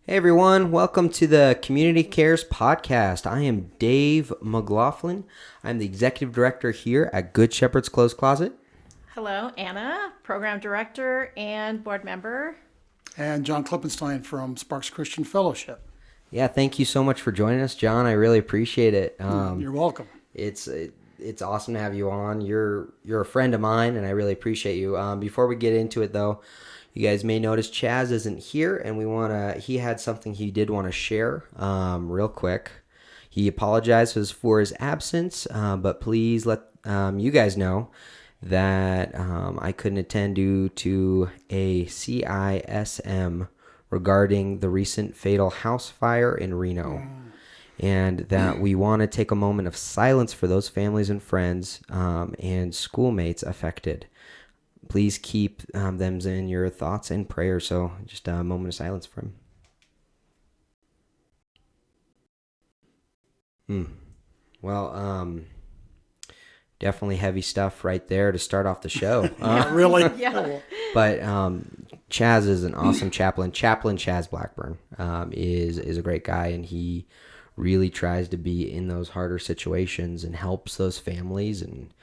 Hey everyone, welcome to the Community Cares Podcast. I am Dave McLaughlin. I'm the Executive Director here at Good Shepherd's Clothes Closet. Hello, Anna, Program Director and Board Member. And John Klippenstein from Sparks Christian Fellowship. Yeah, thank you so much for joining us, John. I really appreciate it. You're welcome. It's awesome to have you on. You're a friend of mine, and I really appreciate you. Before we get into it, though, you guys may notice Chaz isn't here, and he had something he did want to share real quick. He apologizes for his absence, but please let you guys know that I couldn't attend due to a CISM regarding the recent fatal house fire in Reno. And that we want to take a moment of silence for those families and friends and schoolmates affected. Please keep them in your thoughts and prayers. So just a moment of silence for him. Well, definitely heavy stuff right there to start off the show. Really? Yeah. But Chaz is an awesome chaplain. Chaplain Chaz Blackburn is a great guy, and he really tries to be in those harder situations and helps those families and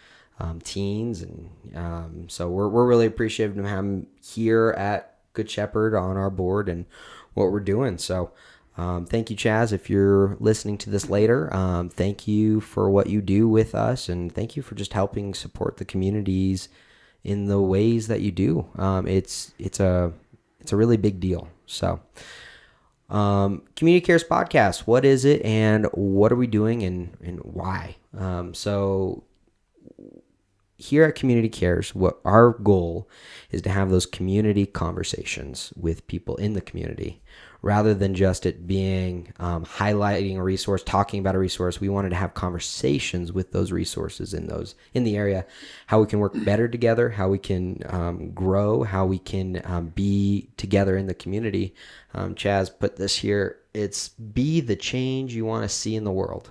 teens. And so we're really appreciative of him here at Good Shepherd on our board and what we're doing. So thank you, Chaz. If you're listening to this later, thank you for what you do with us, and thank you for just helping support the communities in the ways that you do. It's a really big deal. So Community Cares Podcast, what is it and what are we doing and why? So here at Community Cares, what our goal is to have those community conversations with people in the community, rather than just it being highlighting a resource, talking about a resource. We wanted to have conversations with those resources in the area, how we can work better together, how we can grow, how we can be together in the community. Chaz put this here: it's be the change you want to see in the world,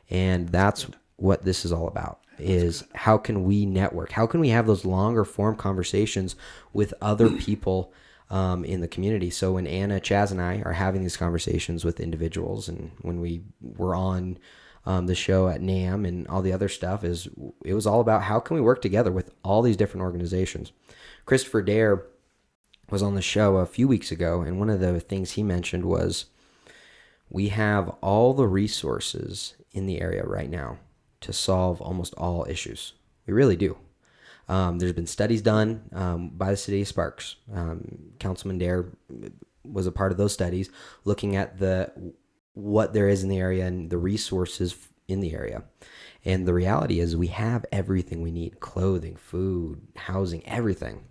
and that's what this is all about. Is how can we network? How can we have those longer form conversations with other people in the community? So when Anna, Chaz, and I are having these conversations with individuals, and when we were on the show at NAM and all the other stuff, it was all about how can we work together with all these different organizations. Christopher Dare was on the show a few weeks ago, and one of the things he mentioned was we have all the resources in the area right now to solve almost all issues. We really do. There's been studies done by the city of Sparks. Councilman Dare was a part of those studies, looking at what there is in the area and the resources in the area. And the reality is we have everything we need: clothing, food, housing, everything.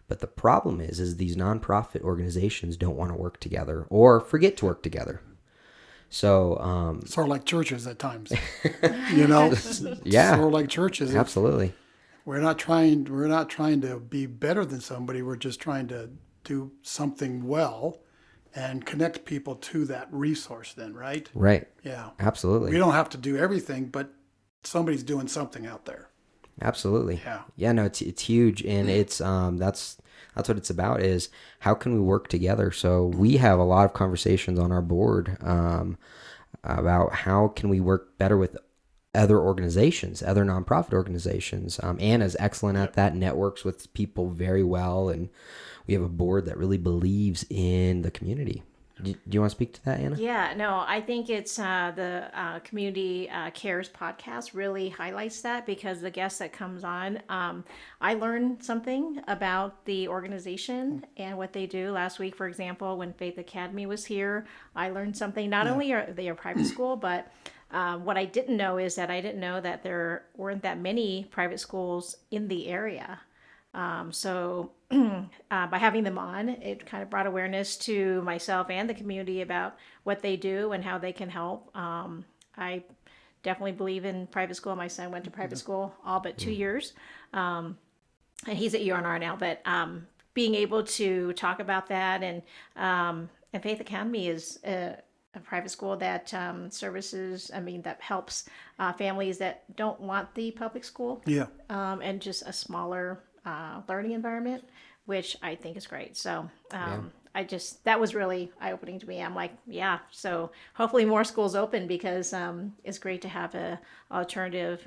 But the problem is these nonprofit organizations don't want to work together or forget to work together. So sort of like churches at times, you know. Yeah, sort of like churches. Absolutely. We're not trying to be better than somebody. We're just trying to do something well and connect people to that resource. Then, right? Right. Yeah. Absolutely. We don't have to do everything, but somebody's doing something out there. Absolutely. Yeah. Yeah. No, it's huge, and it's that's what it's about, is how can we work together. So we have a lot of conversations on our board about how can we work better with other organizations, other nonprofit organizations. Anna's excellent at that, networks with people very well, and we have a board that really believes in the community. Do you want to speak to that, Anna? Yeah, no, I think it's the Community Cares podcast really highlights that, because the guest that comes on, I learned something about the organization and what they do. Last week, for example, when Faith Academy was here, I learned something. Not only are they a private school, but what I didn't know is that I didn't know that there weren't that many private schools in the area. So by having them on, it kind of brought awareness to myself and the community about what they do and how they can help. I definitely believe in private school. My son went to private school all but 2 years, and he's at UNR now. But being able to talk about that, and Faith Academy is a private school that that helps families that don't want the public school. Yeah. And just a smaller learning environment, which I think is great. So that was really eye opening to me. I'm like, yeah. So hopefully more schools open because it's great to have a alternative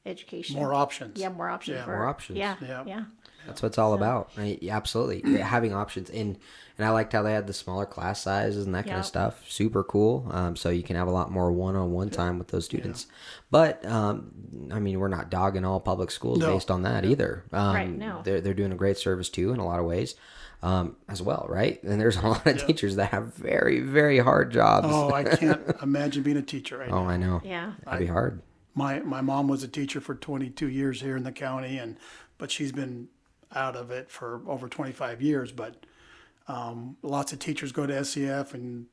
education. More options. Yeah, more options. Yeah. For, More options. Yeah, Yeah. yeah. That's what it's all about. Right? Yeah, absolutely. Yeah, having options. And I liked how they had the smaller class sizes and that kind of Yep. stuff. Super cool. So you can have a lot more one-on-one time with those students. But, I mean, we're not dogging all public schools No. based on that either. Right, no. They're doing a great service too in a lot of ways as well, right? And there's a lot of teachers that have very, very hard jobs. Oh, I can't imagine being a teacher right Oh, now. I know. Yeah. That'd be hard. My mom was a teacher for 22 years here in the county, but she's been out of it for over 25 years. But lots of teachers go to SCF, and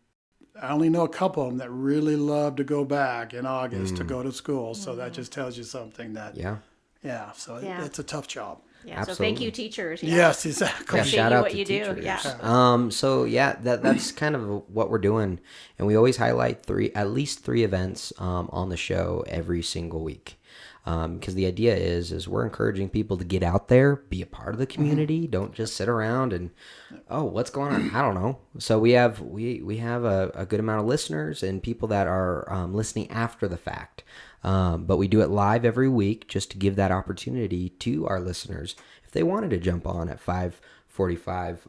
I only know a couple of them that really love to go back in August to go to school. So that just tells you something that, Yeah. so Yeah. it's a tough job. Yeah. So thank you, Absolutely. teachers. Yeah. Yes, exactly. Yeah, Appreciate shout you out what to you do. teachers. Yeah. So yeah, that's kind of what we're doing, and we always highlight at least three events on the show every single week. Because the idea is we're encouraging people to get out there, be a part of the community. Don't just sit around and, oh, what's going on? I don't know. So we have a good amount of listeners and people that are listening after the fact. But we do it live every week just to give that opportunity to our listeners if they wanted to jump on at 5:45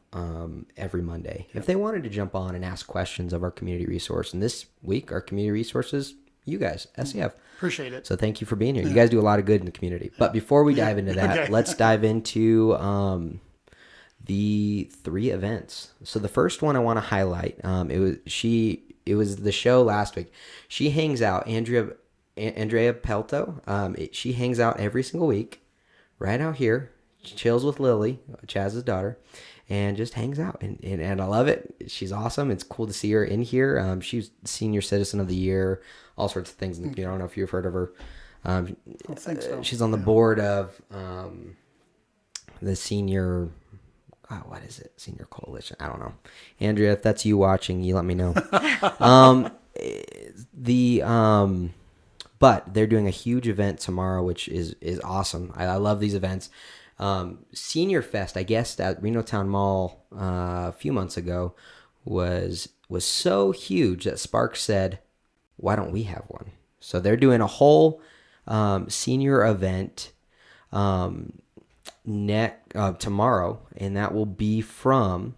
every Monday. If they wanted to jump on and ask questions of our community resource. And this week, our community resources, you guys, SCF. Appreciate it. So thank you for being here. You guys do a lot of good in the community. But before we dive into that, Okay. let's dive into the three events. So the first one I want to highlight, it was the show last week. She hangs out, Andrea Pelto. She hangs out every single week, right out here. She chills with Lily, Chaz's daughter, and just hangs out. And I love it. She's awesome. It's cool to see her in here. She's Senior Citizen of the Year, all sorts of things. I don't know if you've heard of her. I think so. She's on the board of the senior, what is it? Senior Coalition. I don't know. Andrea, if that's you watching, you let me know. But they're doing a huge event tomorrow, which is awesome. I love these events. Senior Fest, I guess, at Reno Town Mall a few months ago was so huge that Sparks said, why don't we have one? So they're doing a whole senior event tomorrow, and that will be from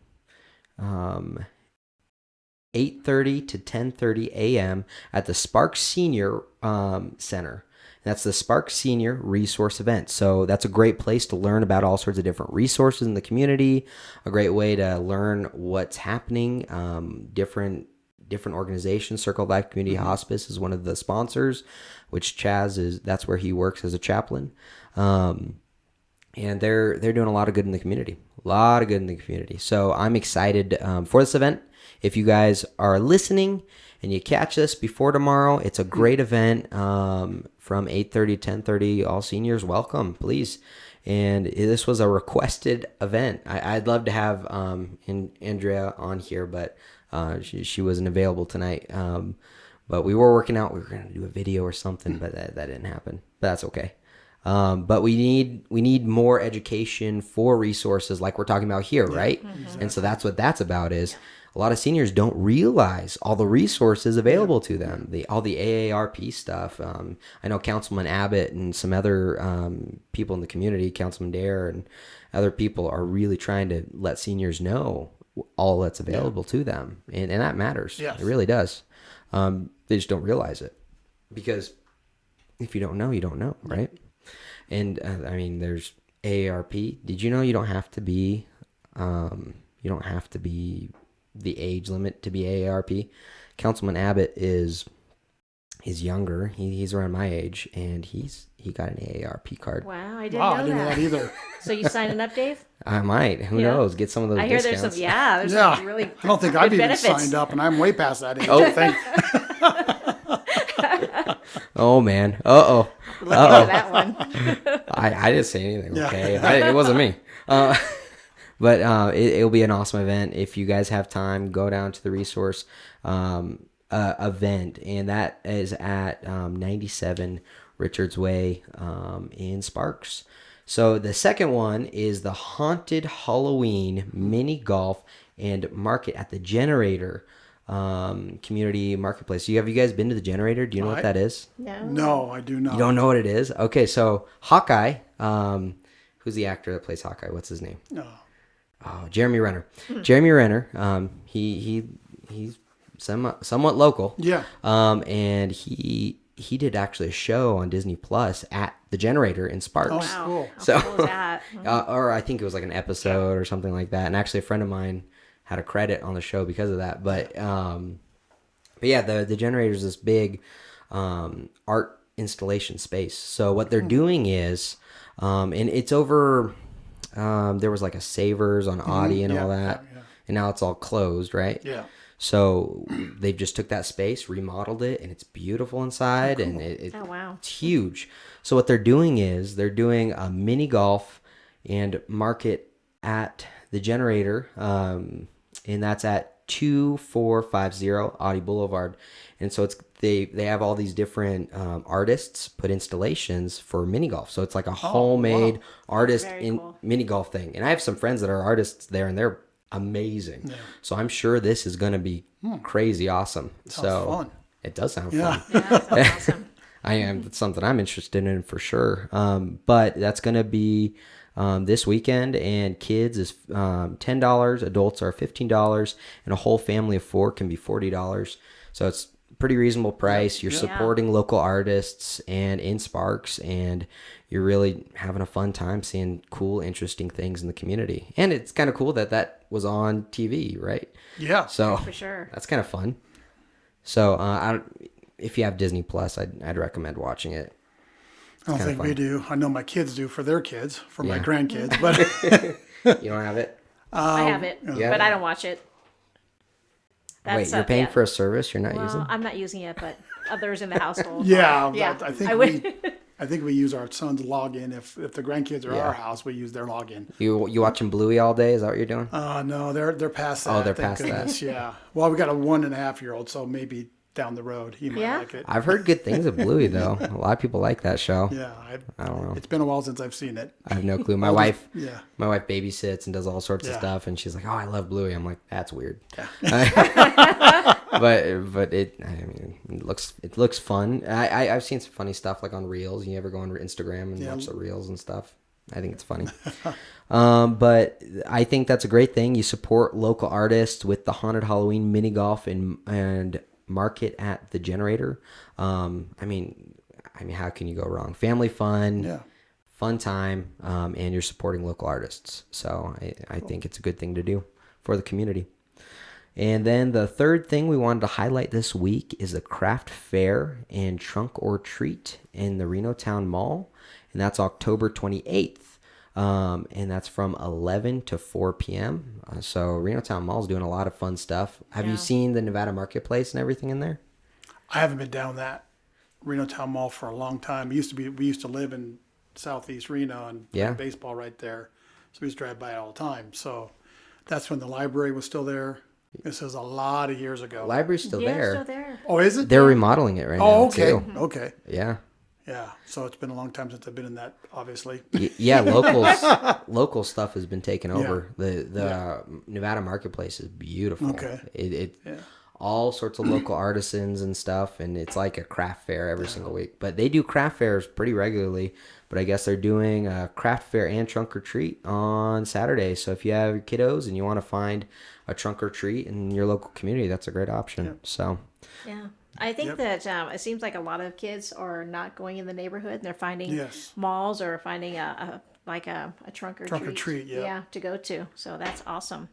8:30 to 10:30 a.m. at the Sparks Senior Center. That's the Sparks Senior Resource Event. So that's a great place to learn about all sorts of different resources in the community, a great way to learn what's happening, different organizations. Circle of Life Community Hospice is one of the sponsors, which that's where he works as a chaplain. And they're doing a lot of good in the community. So I'm excited for this event. If you guys are listening and you catch this before tomorrow, it's a great event from 8:30 to 10:30. All seniors, welcome, please. And this was a requested event. I'd love to have Andrea on here, but she wasn't available tonight. But we were working out. We were going to do a video or something, but that didn't happen. But that's okay. But we need more education for resources like we're talking about here, right? Mm-hmm. And so that's what that's about is a lot of seniors don't realize all the resources available to them, all the AARP stuff. I know Councilman Abbott and some other people in the community, Councilman Dare and other people are really trying to let seniors know all that's available to them. And that matters. Yes. It really does. They just don't realize it because if you don't know, you don't know, right? And I mean, there's AARP. Did you know you don't have to be the age limit to be AARP? Councilman Abbott is younger. He's around my age, and he got an AARP card. Wow, I didn't Wow, know I didn't know that. that either. So you signing up, Dave? I might. Who Yeah. knows? Get some of those I hear discounts. there's some, Yeah, some really I don't think I've good even benefits. signed up, and I'm way past that age. Oh. I think. Oh man. Uh-oh. Look into that one. I didn't say anything. Yeah. Okay, it wasn't me. But it'll be an awesome event. If you guys have time, go down to the resource event, and that is at 97 Richards Way in Sparks. So the second one is the Haunted Halloween Mini Golf and Market at the Generator community marketplace. Have you guys been to the Generator? Do you know what that is? No, I do not. You don't know what it is? Okay, so Hawkeye, who's the actor that plays Hawkeye? What's his name? No. Oh, Jeremy Renner. Jeremy Renner. He's somewhat local. Yeah. And he did actually a show on Disney Plus at the Generator in Sparks. Oh, Wow. cool. How So, cool is that? or I think it was like an episode or something like that. And actually, a friend of mine had a credit on the show because of that. But yeah, the Generator is this big art installation space. So what they're doing is, and it's over. There was like a Savers on Audi and all that, and now it's all closed, right? Yeah. So they just took that space, remodeled it, and it's beautiful inside, and Oh, wow. it's huge. So what they're doing is they're doing a mini golf and Market at the Generator, and that's at 2450 Audi Boulevard. And so they have all these different artists put installations for mini golf. So it's like a homemade artist Very cool. mini golf thing. And I have some friends that are artists there, and they're amazing. So I'm sure this is going to be crazy awesome. Sounds fun. It does sound Yeah. fun. Yeah, that sounds awesome. That's something I'm interested in for sure. But that's going to be this weekend, and kids is $10, adults are $15, and a whole family of 4 can be $40. So it's pretty reasonable price. You're supporting local artists and in Sparks, and you're really having a fun time seeing cool, interesting things in the community. And it's kind of cool that was on TV, right? Yeah. So For sure. that's kind of fun. So if you have Disney Plus, I'd recommend watching it. I don't kinda think we fun. do. I know my kids do for their kids, for my Yeah. grandkids, but You don't have it? I have it, Yeah. but I don't watch it. Wait, you're paying for a service you're not using? Well, I'm not using it, but others in the household. yeah, Yeah, I think I would. I think we use our son's login. If the grandkids are at our house, we use their login. You watching Bluey all day? Is that what you're doing? No, they're past that. Oh, they're thank past that. goodness. Yeah. Well, we got a 1.5-year-old, so maybe down the road he might Yeah? like it. I've heard good things of Bluey though. A lot of people like that show. Yeah, I don't know. It's been a while since I've seen it. I have no clue. My wife Yeah. babysits and does all sorts of Yeah. stuff, and she's like, "Oh, I love Bluey." I'm like, "That's weird." but it looks fun. I've seen some funny stuff like on Reels. You ever go on Instagram and watch the Reels and stuff? I think it's funny. But I think that's a great thing. You support local artists with the Haunted Halloween mini golf and Market at the Generator. I mean, how can you go wrong? Family fun. Yeah. Fun time, and you're supporting local artists. So I think it's a good thing to do for the community. And then the third thing we wanted to highlight this week is the craft fair and trunk or treat in the Reno Town Mall. And that's October 28th. And that's from 11 to 4 p.m. So Reno Town Mall is doing a lot of fun stuff. Have you seen the Nevada Marketplace and everything in there? I haven't been down that Reno Town Mall for a long time. We used to live in Southeast Reno and play baseball right there. So we used to drive by it all the time. So that's when the library was still there. This is a lot of years ago. Library's still Yeah, there. still there. Oh, is it? They're remodeling it right now, Oh, okay. too. Okay. Yeah. Yeah. So it's been a long time since I've been in that, obviously. Yeah, local stuff has been taken over. The Nevada Marketplace is beautiful. Okay. It all sorts of local artisans and stuff, and it's like a craft fair every single week. But they do craft fairs pretty regularly. But I guess they're doing a craft fair and trunk or treat on Saturday. So if you have your kiddos and you want to find a trunk or treat in your local community, that's a great option. Yeah. So Yeah. I think that it seems like a lot of kids are not going in the neighborhood and they're finding malls or finding a trunk or treat. To go to. So that's awesome.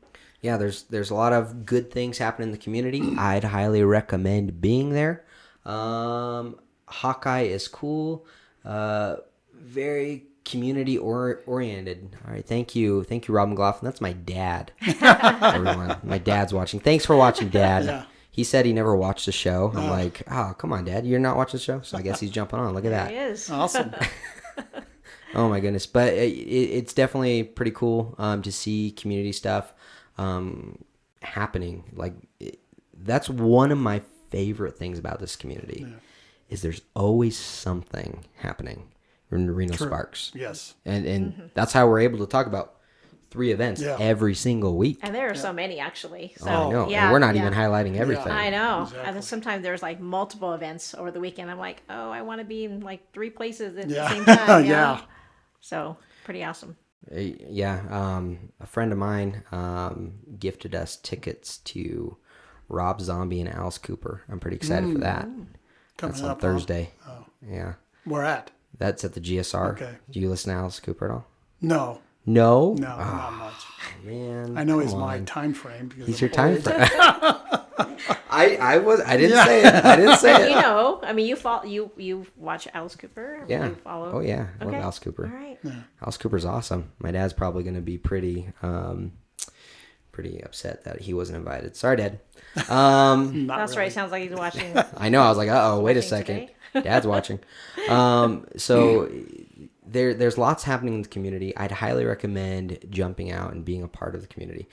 yeah, there's a lot of good things happening in the community. I'd highly recommend being there. Hawkeye is cool. Very community oriented. All right, thank you, Rob McLaughlin. That's my dad. Everyone, my dad's watching. Thanks for watching, Dad. Yeah. He said he never watched the show. I'm like, oh, come on, Dad, you're not watching the show, so I guess he's jumping on. Look at that. It is. Awesome. Oh my goodness, but it's definitely pretty cool to see community stuff happening. Like that's one of my favorite things about this community is there's always something happening in Reno Sparks. Yes. And that's how we're able to talk about 3 events Yeah. every single week. And there are so many actually. So I know. yeah, And we're not yeah. even highlighting everything. I know. Exactly. And then sometimes there's like multiple events over the weekend. I'm like, oh, I want to be in like 3 places at Yeah. the same time. Yeah. So pretty awesome. Yeah, a friend of mine gifted us tickets to Rob Zombie and Alice Cooper. I'm pretty excited for that. Coming That's on up, Thursday. Oh. Yeah, Where at? that's at the GSR. Okay. Do you listen to Alice Cooper at all? No, No. no, Oh, not much. man, I know come he's my on. time frame. Because He's I'm your time old. frame. I didn't say it. I didn't say it. You know, I mean, you watch Alice Cooper. Yeah. You follow. Oh yeah. I love Okay. Alice Cooper. All right. Alice Cooper's awesome. My dad's probably going to be pretty upset that he wasn't invited. Sorry, Dad. Not That's really. right. Sounds like he's watching. I know. I was like, uh-oh, wait a Watching second. today? Dad's watching. So there's lots happening in the community. I'd highly recommend jumping out and being a part of the community.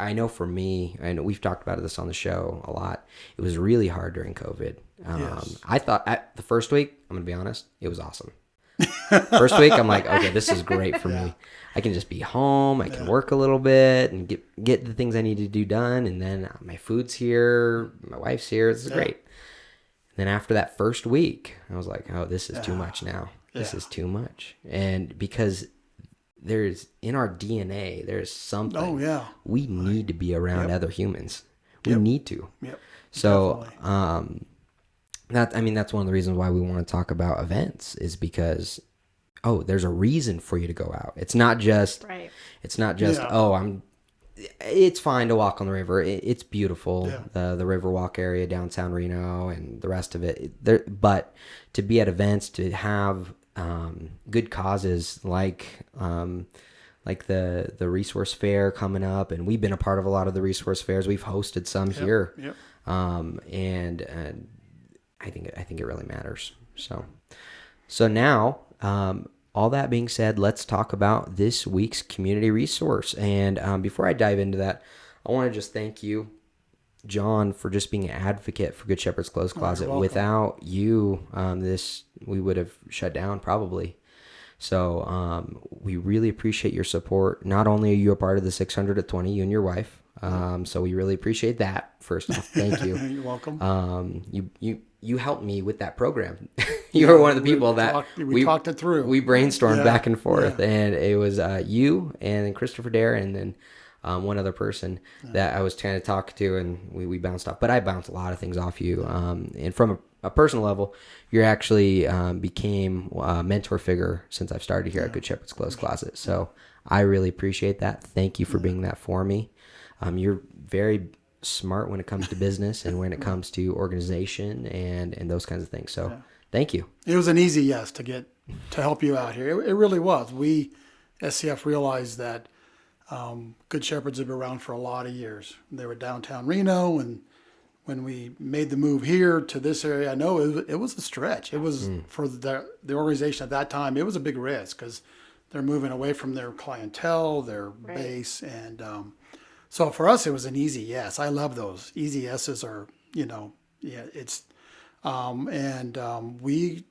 I know for me, I know we've talked about this on the show a lot. It was really hard during COVID. Yes. I thought the first week, I'm going to be honest, it was awesome. First week, I'm like, okay, this is great for me. I can just be home. I can work a little bit and get the things I need to do done. And then my food's here. My wife's here. This is great. Then after that first week, I was like, oh, this is too much now. This is too much. And because there's in our DNA, there's something. Oh, yeah. We need to be around other humans. We need to. Yep. So, Definitely. that's one of the reasons why we want to talk about events is because, there's a reason for you to go out. It's not just, Right. Yeah. It's fine to walk on the river. It's beautiful, Yeah. the Riverwalk area, downtown Reno, and the rest of it. But to be at events, to have good causes like the resource fair coming up, and we've been a part of a lot of the resource fairs. We've hosted some here, Yep. and I think it really matters. So now. All that being said, let's talk about this week's community resource. And before I dive into that, I want to just thank you, John, for just being an advocate for Good Shepherd's Clothes Closet. welcome. Without you, we would have shut down probably. So we really appreciate your support. Not only are you a part of the 600 at 20, you and your wife. So we really appreciate that. First off, thank you. You're welcome. You helped me with that program. You were one of the people that we talked it through. We brainstormed Yeah, back and forth, and it was you and then Christopher Dare and then one other person that I was trying to talk to, and we bounced off. But I bounced a lot of things off you, and from a personal level, you actually became a mentor figure since I've started here at Good Shepherd's Clothes Closet. So I really appreciate that. Thank you for being that for me. You're very smart when it comes to business and when it comes to organization and those kinds of things. So thank you. It was an easy yes to help you out here. It really was. We, SCF, realized that Good Shepherds have been around for a lot of years. They were downtown Reno, and when we made the move here to this area, I know it was a stretch. It was for the organization at that time. It was a big risk because they're moving away from their clientele, their base, and so for us, it was an easy yes. I love those easy yeses. It's we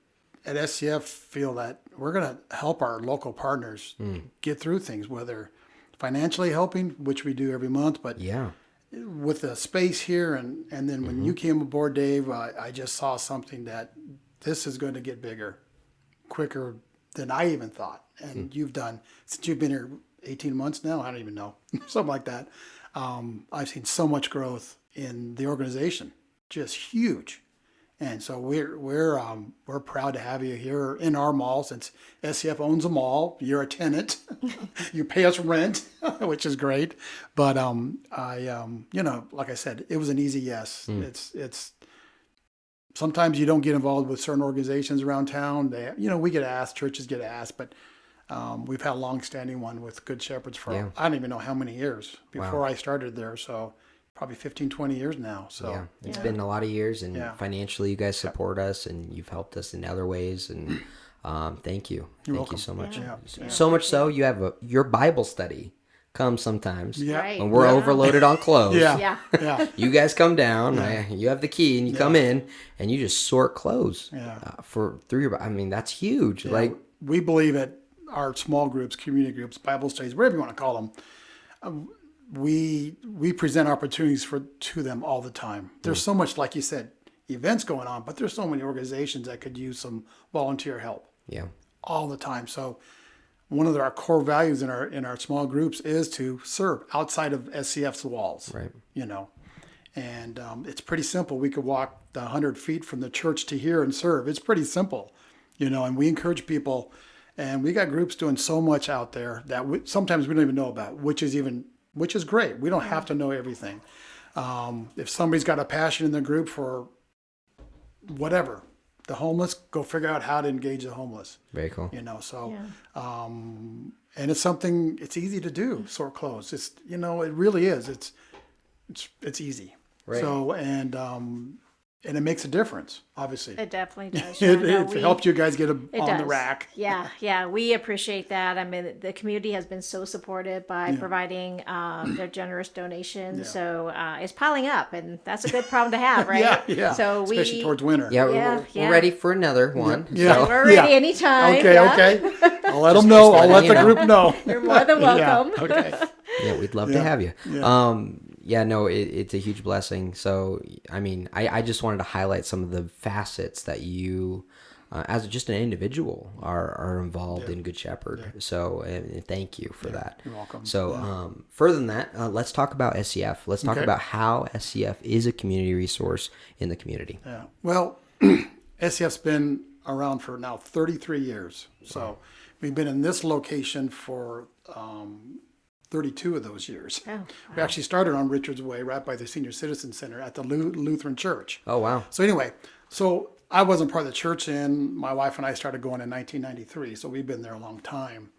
at SCF feel that we're going to help our local partners get through things, whether financially helping, which we do every month, but with the space here. And then when you came aboard, Dave, I just saw something that this is going to get bigger, quicker than I even thought. And you've done, since you've been here 18 months now, I don't even know, something like that. I've seen so much growth in the organization, just huge. And so we're proud to have you here in our mall, since SCF owns a mall. You're a tenant. You pay us rent, which is great. But like I said, it was an easy yes. It's sometimes you don't get involved with certain organizations around town. We get asked, churches get asked, but we've had a long-standing one with Good Shepherds for I don't even know how many years before I started there. So probably 15, 20 years now. So it's been a lot of years, and financially you guys support us, and you've helped us in other ways, and thank you. Thank you so much. So much so you have your Bible study comes sometimes Right. when we're overloaded on clothes. Yeah. You guys come down, you have the key, and you come in and you just sort clothes through your, I mean, that's huge. Like we believe it. our small groups, community groups, Bible studies, whatever you want to call them, we present opportunities to them all the time. There's so much, like you said, events going on, but there's so many organizations that could use some volunteer help Yeah. all the time. So one of our core values in our small groups is to serve outside of SCF's walls. Right. And it's pretty simple. We could walk the 100 feet from the church to here and serve. It's pretty simple, and we encourage people. And we got groups doing so much out there that sometimes we don't even know about, which is great. We don't have to know everything. If somebody's got a passion in the group for whatever, the homeless, go figure out how to engage the homeless. Very cool. So, Yeah. and it's something, it's easy to do, sort clothes. It's, it really is. It's easy. Right. So, and it makes a difference, obviously. It definitely does. It helped you guys get on does. the rack. Yeah, we appreciate that. I mean, the community has been so supportive by providing their generous donations. Yeah. So it's piling up, and that's a good problem to have, right? Yeah. So especially towards winter. Yeah, Yeah, we're ready for another one. Yeah. So, we're ready anytime. Okay, yeah. okay. I'll let them know. I'll let letting the you know. group know. You're more than welcome. Yeah, okay. yeah, we'd love to Yeah. have you. Yeah. Yeah, no, it's a huge blessing. So, I mean, I just wanted to highlight some of the facets that you, as just an individual, are involved in Good Shepherd. So, and thank you for that. You're welcome. So, further than that, let's talk about SCF. Let's talk Okay. about how SCF is a community resource in the community. Yeah. Well, SCF's been around for now 33 years. So we've been in this location for 32 of those years. Oh, We actually started on Richards Way, right by the Senior Citizen Center at the Lutheran Church. Oh, wow. So anyway, I wasn't part of the church, and my wife and I started going in 1993. So we've been there a long time.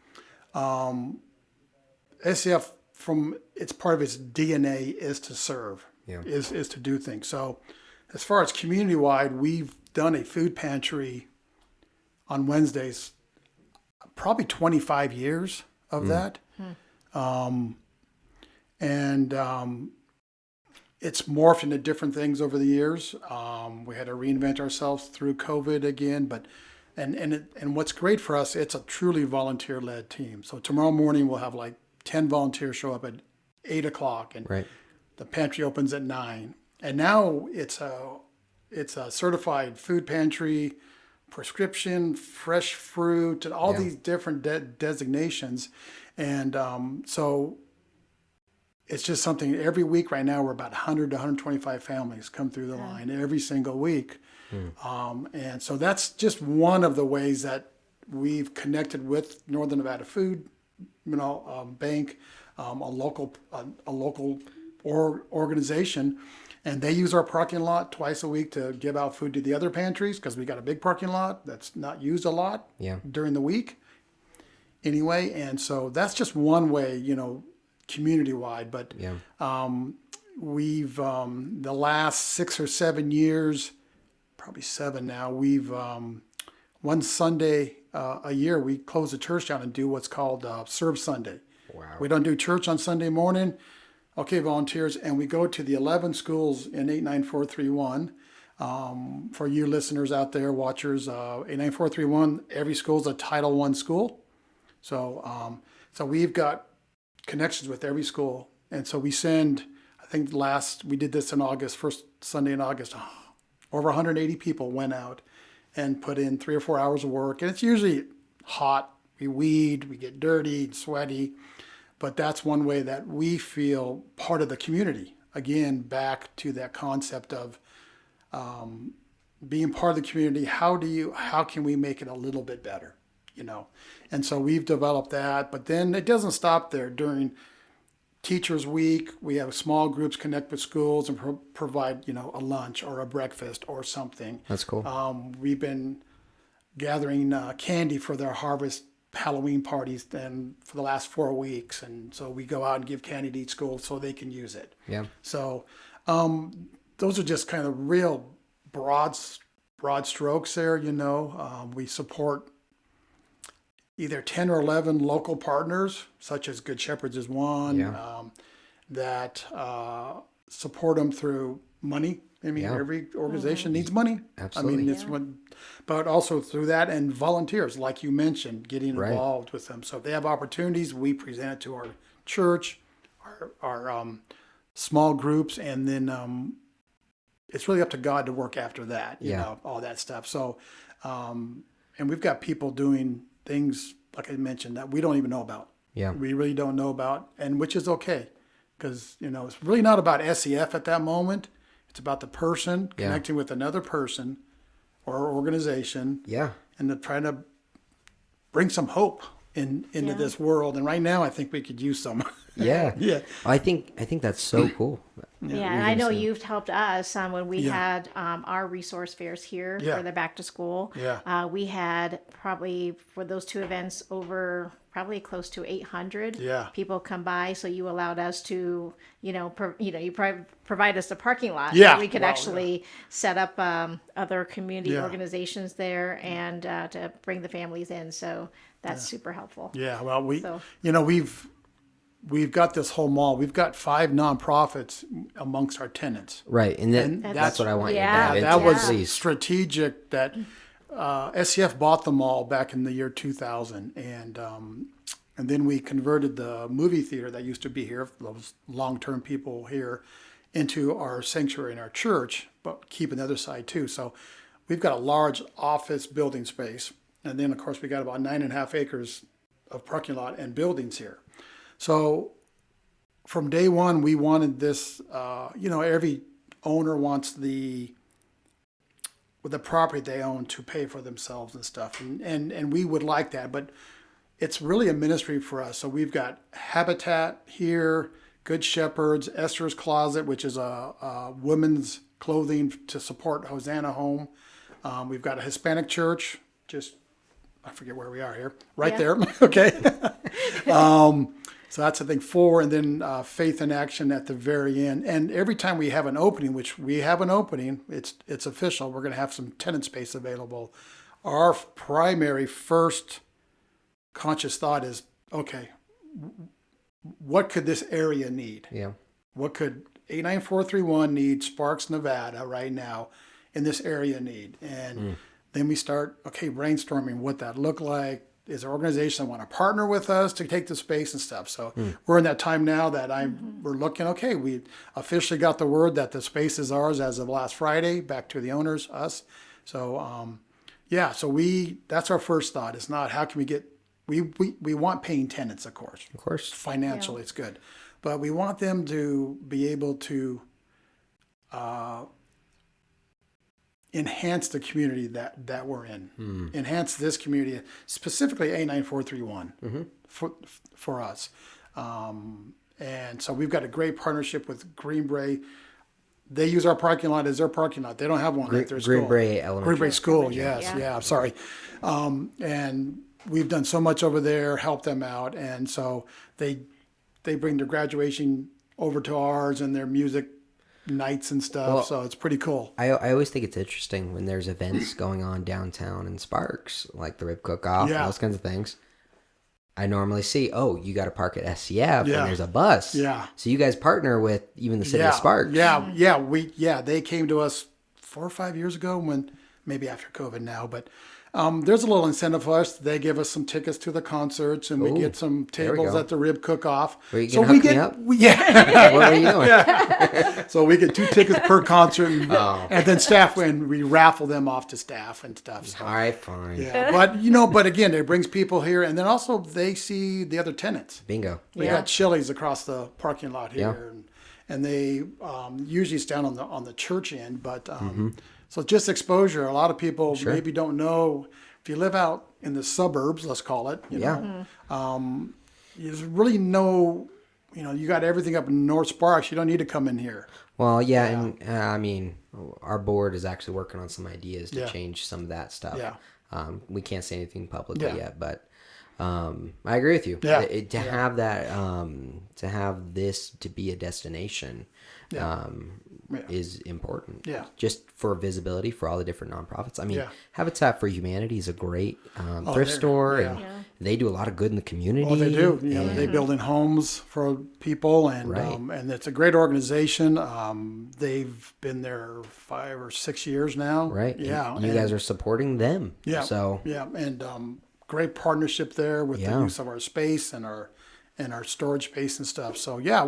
SCF, it's part of its DNA is to serve, is to do things. So as far as community-wide, we've done a food pantry on Wednesdays, probably 25 years of that. It's morphed into different things over the years. We had to reinvent ourselves through COVID again, but and what's great for us, it's a truly volunteer-led team. So tomorrow morning we'll have like 10 volunteers show up at 8 o'clock, and Right. the pantry opens at 9. And now it's a certified food pantry, prescription, fresh fruit, and all these different designations. And so it's just something every week right now, we're about 100 to 125 families come through the line every single week. And so that's just one of the ways that we've connected with Northern Nevada Food, Bank, a local organization. And they use our parking lot twice a week to give out food to the other pantries because we got a big parking lot that's not used a lot during the week anyway. And so that's just one way, community-wide. But we've, the last 6 or 7 years, probably 7 now, we've, one Sunday a year, we close the church down and do what's called Serve Sunday. Wow. We don't do church on Sunday morning. Okay, volunteers, and we go to the 11 schools in 89431. For you listeners out there, watchers, 89431, every school is a Title I school. So we've got connections with every school. And so we send, I think we did this in August, first Sunday in August, over 180 people went out and put in 3 or 4 hours of work. And it's usually hot. We weed, we get dirty, sweaty. But that's one way that we feel part of the community. Again, back to that concept of being part of the community. How can we make it a little bit better? And so we've developed that. But then it doesn't stop there. During Teachers Week, we have small groups connect with schools and provide a lunch or a breakfast or something. That's cool. We've been gathering candy for their harvest Halloween parties then for the last 4 weeks, and so we go out and give candy to each school so they can use it. Yeah. So those are just kind of real broad strokes there. We support either 10 or 11 local partners, such as Good Shepherds is one, that support them through money. I mean, Yeah. every organization needs money. Absolutely. I mean, it's one, but also through that and volunteers, like you mentioned, getting Right. involved with them. So if they have opportunities, we present it to our church, our small groups, and then it's really up to God to work after that. You Yeah. know, all that stuff. So, and we've got people doing things like I mentioned that we don't even know about. Yeah. We really don't know about, and which is okay, because you know it's really not about SCF at that moment. It's about the person Yeah. connecting with another person or organization, Yeah. and to try to bring some hope into Yeah. this world. And right now, I think we could use some. Yeah. Yeah. I think that's so cool. Yeah, and I know you've helped us when we Yeah. had our resource fairs here Yeah. for the back to school. Yeah. We had probably for those two events over probably close to 800 Yeah. people come by. So you allowed us to, you provide us the parking lot. Yeah. So we could Wow, actually set up other community Yeah. organizations there and to bring the families in. So that's super helpful. Yeah. Well, So- we've got this whole mall. We've got 5 nonprofits amongst our tenants. Right. And And that's what I want yeah, you to That dive was into, please. strategic. That SCF bought the mall back in the year 2000, and then we converted the movie theater that used to be here, those long-term people here, into our sanctuary in our church, but keeping the other side too. So we've got a large office building space, and then of course we got about 9.5 acres of parking lot and buildings here. So from day one, we wanted this. Every owner wants the property they own to pay for themselves and stuff, and we would like that, but it's really a ministry for us. So we've got Habitat here, Good Shepherds, Esther's Closet, which is a women's clothing to support Hosanna Home. We've got a Hispanic church, I forget where we are here, right Yeah. there. Okay. So that's I think 4, and then Faith in Action at the very end. And every time we have an opening, which we have an opening, it's official. We're going to have some tenant space available. Our primary first conscious thought is, okay, what could this area need? Yeah. What could 89431 need, Sparks, Nevada right now in this area need? And then we start, brainstorming what that looked like. Is there an organization that want to partner with us to take the space and stuff? So we're in that time now that we're looking, we officially got the word that the space is ours as of last Friday, back to the owners, us. So, that's our first thought. It's not how can we get, we want paying tenants, of course. Of course. Financially, it's good. But we want them to be able to enhance the community that we're in. Enhance this community, specifically A9431 for us. And so we've got a great partnership with Green Bay. They use our parking lot as their parking lot. They don't have one at their school. Green Bay Elementary. Green Bay School, yes. Yeah. Yeah, I'm sorry. And we've done so much over there, helped them out. And so they bring their graduation over to ours and their music nights and stuff. Well, so it's pretty cool. I always think it's interesting when there's events going on downtown in Sparks, like the Rib Cook-Off, Yeah. those kinds of things. I normally see, you got to park at SCF, Yeah. and there's a bus. Yeah. So you guys partner with even the city of Sparks. They came to us 4 or 5 years ago, when maybe after COVID now, but there's a little incentive for us. They give us some tickets to the concerts, and we Ooh, get some there we tables go. at the Rib Cook-Off. Were you so gonna we hook me get, up? yeah. What are you doing? So we get 2 tickets per concert, and, Oh. and then staff, and we raffle them off to staff and stuff. So. All right, fine. Yeah, but again, it brings people here, and then also they see the other tenants. Bingo. We Yeah. got Chili's across the parking lot Yeah. here, and they usually it's down on the church end. But so just exposure. A lot of people maybe don't know. If you live out in the suburbs, let's call it, you know, there's really no, you got everything up in North Sparks. You don't need to come in here. Well, yeah, and I mean, our board is actually working on some ideas to Yeah. change some of that stuff. Yeah. We can't say anything publicly Yeah. yet, but I agree with you. Yeah. To have that, to have this to be a destination, is important. Yeah. Just for visibility for all the different nonprofits. I mean, Yeah. Habitat for Humanity is a great thrift they're- store, yeah. and Yeah. they do a lot of good in the community. Well, they do. You know, they and- build in homes for people, and Right. and it's a great organization. They've been there 5 or 6 years now. Right. And Yeah. you guys are supporting them. Yeah. So Yeah, and great partnership there with Yeah. the use of our space and our storage space and stuff. So yeah,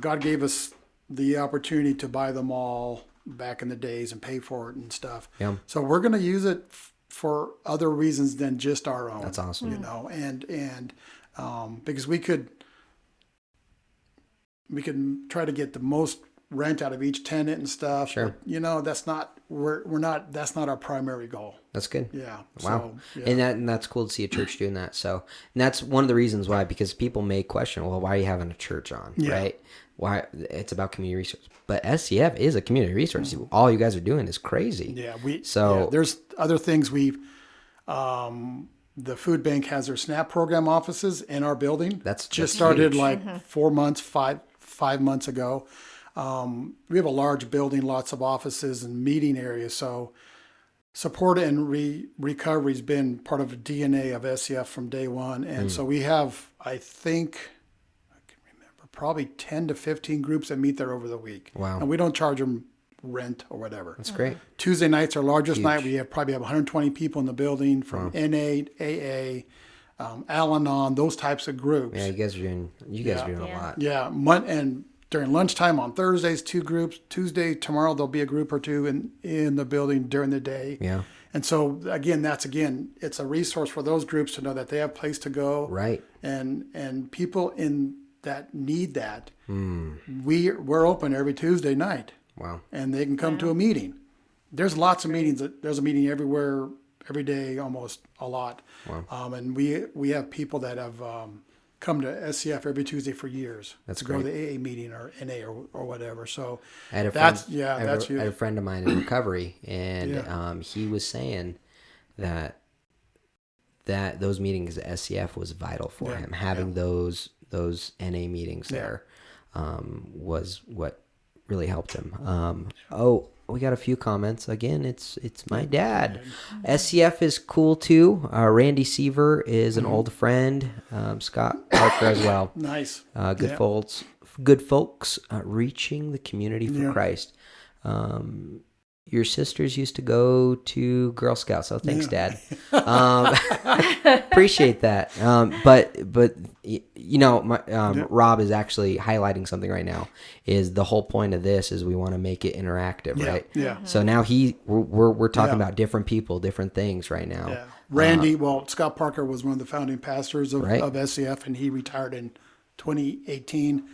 God gave us the opportunity to buy them all back in the days and pay for it and stuff. Yeah. So we're going to use it for other reasons than just our own. That's awesome. You know, and because we could try to get the most rent out of each tenant and stuff. Sure. But, that's not that's not our primary goal. That's good. Yeah. Wow. So, yeah. And that's cool to see a church doing that. So, and that's one of the reasons why, because people may question, well, why are you having a church on? Yeah. Right. Why? It's about community resource. But SCF is a community resource. All you guys are doing is crazy. Yeah, there's other things the food bank has their SNAP program offices in our building. That's started huge. like 4 months, five months ago. We have a large building, lots of offices and meeting areas. So support and recovery has been part of the DNA of SCF from day one. And so we have, I can remember, probably 10 to 15 groups that meet there over the week. Wow. And we don't charge them rent or whatever. That's great. Tuesday night's our largest night. We probably have 120 people in the building from NA, AA, Al-Anon, those types of groups. Yeah, you guys are doing a Yeah. lot. Yeah, and during lunchtime on Thursdays, 2 groups. Tomorrow there'll be a group or two in the building during the day. Yeah. And so it's a resource for those groups to know that they have a place to go. Right. And people that need that, we're open every Tuesday night. Wow. And they can come to a meeting. There's lots of meetings. There's a meeting everywhere, every day, almost a lot. Wow. And we have people that have come to SCF every Tuesday for years. That's to go to great. the AA meeting or NA or whatever. So I had a that's friend, that's I had a huge. friend of mine in recovery, and Yeah. he was saying that those meetings at SCF was vital for Yeah. him. Having those NA meetings there was what really helped him. We got a few comments. Again, it's my dad. SCF is cool too. Randy Seaver is an old friend. Scott Parker as well. Nice. Good folks reaching the community for Yeah. Christ. Your sisters used to go to Girl Scouts, so thanks, Dad. Appreciate that. But Rob is actually highlighting something right now. Is the whole point of this is we want to make it interactive, Yeah, right? yeah. So now we're talking Yeah. about different people, different things right now. Yeah. Randy, Scott Parker was one of the founding pastors of, Right. of SCF, and he retired in 2018.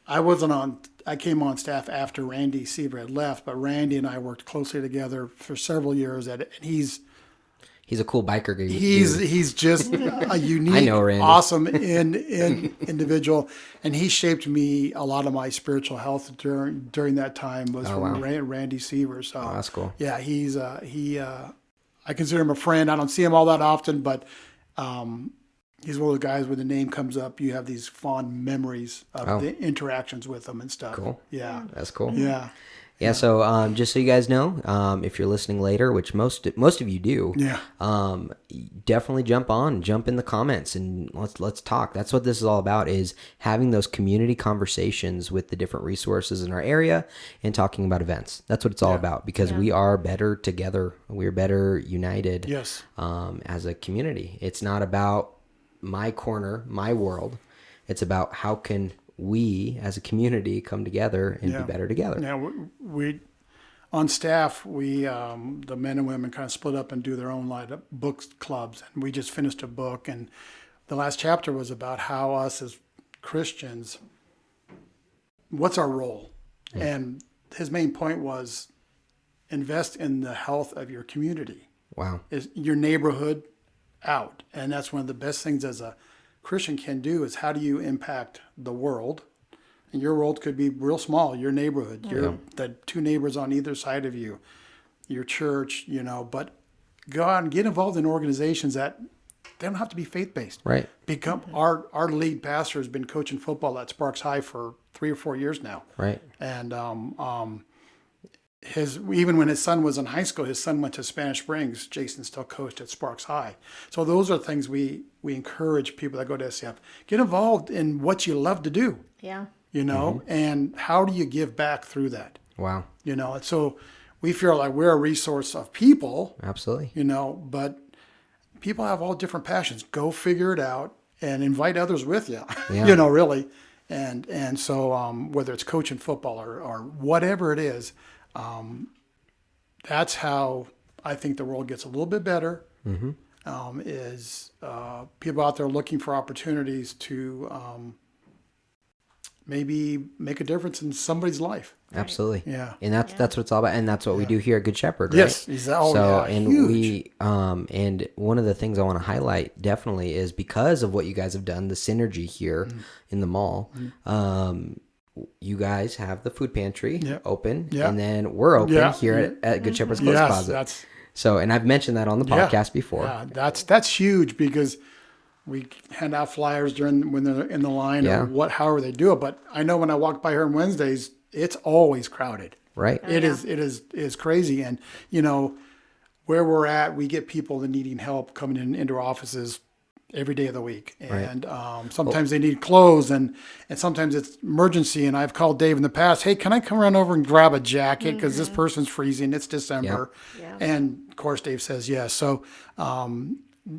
I came on staff after Randy Seaver had left, but Randy and I worked closely together for several years and he's He's a cool biker dude. he's just a unique, I know Randy. awesome individual, and he shaped me a lot of my spiritual health during that time was from wow. Randy Seaver. So that's cool. Yeah, he's I consider him a friend. I don't see him all that often, but he's one of the guys when the name comes up, you have these fond memories of the interactions with him and stuff. Cool. Yeah. That's cool. Yeah. Yeah, so just so you guys know, if you're listening later, which most of you do, Yeah. definitely jump in the comments and let's talk. That's what this is all about, is having those community conversations with the different resources in our area and talking about events. That's what it's all about, because we are better together. We're better united. Yes. As a community. It's not about my corner, my world. It's about how can we as a community come together and be better together. Now we on staff, the men and women kind of split up and do their own book clubs, and we just finished a book, and the last chapter was about how us as Christians, what's our role, and his main point was invest in the health of your community, Wow. is your neighborhood out, and that's one of the best things as a Christian can do is how do you impact the world? And your world could be real small, your neighborhood, the 2 neighbors on either side of you, your church, but go out and get involved in organizations that They don't have to be faith-based. Right. Become our lead pastor has been coaching football at Sparks High for 3 or 4 years now. Right. And even when his son was in high school, his son went to Spanish Springs. Jason still coached at Sparks High. So those are things we encourage people that go to SCF. Get involved in what you love to do. Yeah. And how do you give back through that? Wow. And so we feel like we're a resource of people, Absolutely. but people have all different passions. Go figure it out and invite others with you, Yeah. really. And so whether it's coaching football or whatever it is, that's how I think the world gets a little bit better. Is people out there looking for opportunities to maybe make a difference in somebody's life. Absolutely. Yeah. And that's what it's all about. And that's what we do here at Good Shepherd, right? Yes. And huge. And one of the things I want to highlight definitely is because of what you guys have done, the synergy here in the mall, you guys have the food pantry open, and then we're open here at Good Shepherd's Clothes Closet. So, and I've mentioned that on the podcast before. Yeah, that's huge because we hand out flyers when they're in the line or however they do it. But I know when I walk by here on Wednesdays, it's always crowded. Right. It is crazy. And, where we're at, we get people that needing help coming into our offices every day of the week. And sometimes they need clothes and sometimes it's emergency. And I've called Dave in the past, hey, can I come run over and grab a jacket? Because this person's freezing. It's December. Yeah. And of course, Dave says yes. So